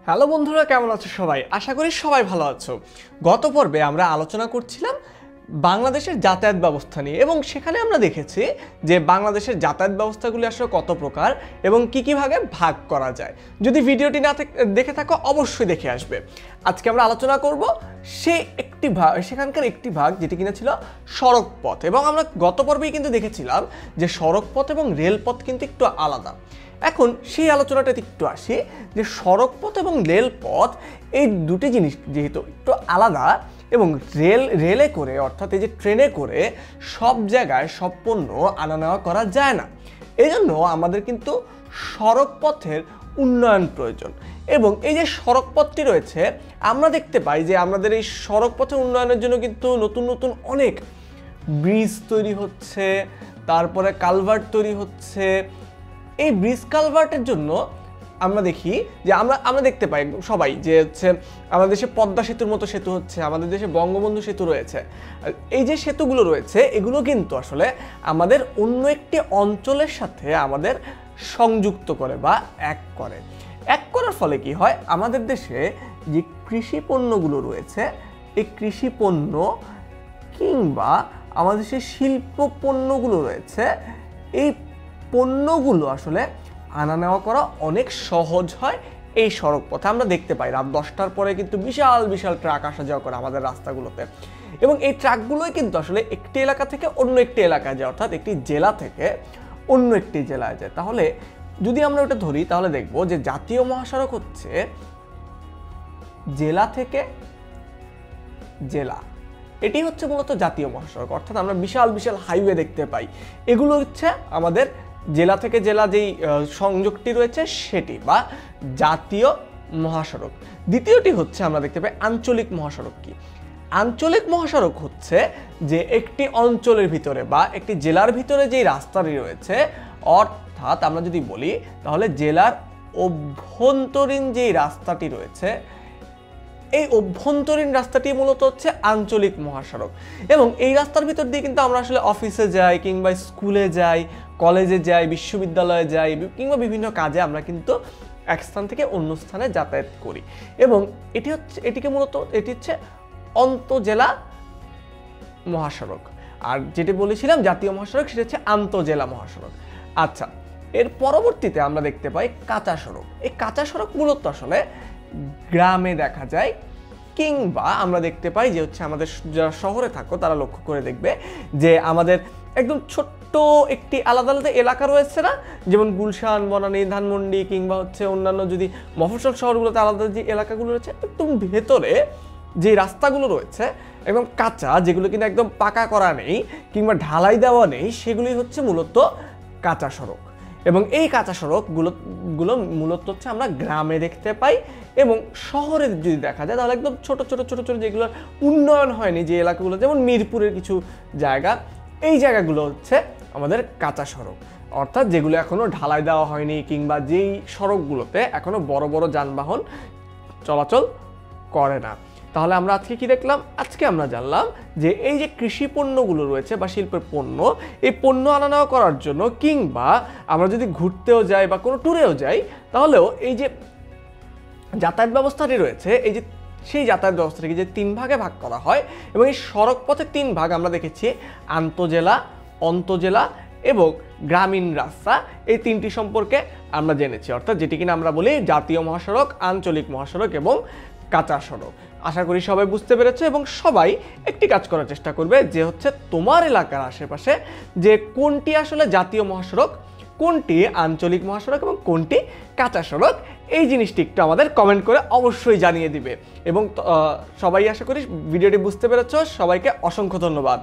Hello বন্ধুরা, কেমন আছো সবাই? আশা করি সবাই ভালো আছো। গত পর্বে আমরা আলোচনা করছিলাম বাংলাদেশের যাতায়াত ব্যবস্থা নিয়ে, এবং সেখানে আমরা দেখেছি যে বাংলাদেশের যাতায়াত ব্যবস্থাগুলি আসলে কত প্রকার এবং কী কী ভাগে ভাগ করা যায়। যদি ভিডিওটি না দেখে থাকো অবশ্যই দেখে আসবে। আজকে আমরা আলোচনা করব সেখানকার একটি ভাগ যেটি কিনা ছিল সড়ক পথ, এবং আমরা গত পর্বেই কিন্তু দেখেছিলাম যে সড়ক পথ এবং রেলপথ কিন্তু একটু আলাদা। এখন সেই আলোচনাটাতে একটু আসি যে সড়ক পথ এবং রেলপথ এই দুটি জিনিস যেহেতু একটু আলাদা, এবং রেলে করে অর্থাৎ এই যে ট্রেনে করে সব জায়গায় সব পণ্য আনা নেওয়া করা যায় না। এই জন্য আমাদের কিন্তু সড়ক পথের উন্নয়ন প্রয়োজন। এবং এই যে সড়ক পথটি রয়েছে, আমরা দেখতে পাই যে আমাদের এই সড়ক পথের উন্নয়নের জন্য কিন্তু নতুন নতুন অনেক ব্রিজ তৈরি হচ্ছে, তারপরে কালভার্ট তৈরি হচ্ছে। এই ব্রিজ কালভার্টের জন্য আমরা দেখি যে আমরা দেখতে পাই সবাই যে হচ্ছে আমাদের দেশে পদ্মা সেতুর মতো সেতু হচ্ছে, আমাদের দেশে বঙ্গবন্ধু সেতু রয়েছে। এই যে সেতুগুলো রয়েছে এগুলো কিন্তু আসলে আমাদের অন্য একটি অঞ্চলের সাথে আমাদের সংযুক্ত করে বা এক করার ফলে কি হয়, আমাদের দেশে যে কৃষি পণ্যগুলো রয়েছে এই কৃষি পণ্য কিংবা আমাদের দেশে শিল্প পণ্যগুলো রয়েছে, এই পণ্যগুলো আসলে আনা নেওয়া করা অনেক সহজ হয় এই সড়ক পথে। আমরা দেখতে পাই রাত 10টার পরে কিন্তু বিশাল বিশাল ট্রাক আসা যাওয়া করে আমাদের রাস্তাগুলোতে, এবং এই ট্রাকগুলোই কিন্তু আসলে একটি এলাকা থেকে অন্য একটি এলাকায় যায়, অর্থাৎ একটি জেলা থেকে অন্য একটি জেলায় যায়। তাহলে যদি আমরা ওটা ধরি তাহলে দেখব যে জাতীয় মহাসড়ক হচ্ছে জেলা থেকে জেলা, এটি হচ্ছে মূলত জাতীয় মহাসড়ক। অর্থাৎ আমরা বিশাল বিশাল হাইওয়ে দেখতে পাই, এগুলো হচ্ছে আমাদের জেলা থেকে জেলা যেই সংযোগটি রয়েছে সেটি বা জাতীয় মহাসড়ক। দ্বিতীয়টি হচ্ছে আমরা দেখতে পাই আঞ্চলিক মহাসড়ক। কি আঞ্চলিক মহাসড়ক হচ্ছে যে একটি অঞ্চলের ভিতরে বা একটি জেলার ভিতরে যেই রাস্তাটি রয়েছে, অর্থাৎ আমরা যদি বলি তাহলে জেলার অভ্যন্তরীণ যেই রাস্তাটি রয়েছে, এই অভ্যন্তরীণ রাস্তাটি মূলত হচ্ছে আঞ্চলিক মহাসড়ক। এবং এই রাস্তার ভিতর দিয়ে কিন্তু আমরা আসলে অফিসে যাই কিংবা স্কুলে যাই, কলেজে যাই, বিশ্ববিদ্যালয়ে যাই, কিংবা বিভিন্ন কাজে আমরা কিন্তু এক স্থান থেকে অন্য স্থানে যাতায়াত করি। এবং এটি হচ্ছে অন্তজেলা মহাসড়ক। আর যেটি বলেছিলাম জাতীয় মহাসড়ক, সেটা হচ্ছে আন্তজেলা মহাসড়ক। আচ্ছা, এর পরবর্তীতে আমরা দেখতে পাই কাঁচা সড়ক। এই কাঁচা সড়ক মূলত আসলে গ্রামে দেখা যায়, কিংবা আমরা দেখতে পাই যে হচ্ছে আমাদের যারা শহরে থাকো তারা লক্ষ্য করে দেখবে যে আমাদের একদম ছোট্ট একটি আলাদা আলাদা এলাকা রয়েছে না, যেমন গুলশান, বনানী, ধানমন্ডি, কিংবা হচ্ছে অন্যান্য যদি মফস্বল শহরগুলোতে আলাদা যে এলাকাগুলো রয়েছে, একদম ভেতরে যে রাস্তাগুলো রয়েছে একদম কাঁচা, যেগুলো কিন্তু একদম পাকা করা নেই কিংবা ঢালাই দেওয়া নেই, সেগুলোই হচ্ছে মূলত কাঁচা সড়ক। এবং এই কাঁচা সড়কগুলো মূলত হচ্ছে আমরা গ্রামে দেখতে পাই। এবং শহরে যদি দেখা যায় তাহলে একদম ছোট ছোট ছোট ছোট যেগুলোর উন্নয়ন হয়নি যে এলাকাগুলো, যেমন মিরপুরের কিছু জায়গা, এই জায়গাগুলো হচ্ছে আমাদের কাঁচা সড়ক, অর্থাৎ যেগুলো এখনও ঢালাই দেওয়া হয়নি, কিংবা যেই সড়কগুলোতে এখনও বড় বড় যানবাহন চলাচল করে না। তাহলে আমরা আজকে কি দেখলাম? আজকে আমরা জানলাম যে এই যে কৃষি পণ্যগুলো রয়েছে বা শিল্পের পণ্য, এই পণ্য আনা নেওয়া করার জন্য, কিংবা আমরা যদি ঘুরতেও যাই বা কোনো ট্যুরেও যাই, তাহলেও এই যে যাতায়াত ব্যবস্থাটি রয়েছে, এই যে সেই যাতায়াত ব্যবস্থাটিকে যে 3 ভাগে ভাগ করা হয়, এবং এই সড়ক পথে 3 ভাগ আমরা দেখেছি, আন্তজেলা, অন্তজেলা এবং গ্রামীণ রাস্তা। এই 3টি সম্পর্কে আমরা জেনেছি, অর্থাৎ যেটি কিনা আমরা বলি জাতীয় মহাসড়ক, আঞ্চলিক মহাসড়ক এবং কাঁচা সড়ক। আশা করি সবাই বুঝতে পেরেছে, এবং সবাই একটি কাজ করার চেষ্টা করবে যে হচ্ছে তোমার এলাকার আশেপাশে যে কোনটি আসলে জাতীয় মহাসড়ক, কোনটি আঞ্চলিক মহাসড়ক এবং কোনটি কাঁচা সড়ক, এই জিনিসটি একটু আমাদের কমেন্ট করে অবশ্যই জানিয়ে দিবে। এবং সবাই আশা করি ভিডিওটি বুঝতে পেরেছ। সবাইকে অসংখ্য ধন্যবাদ।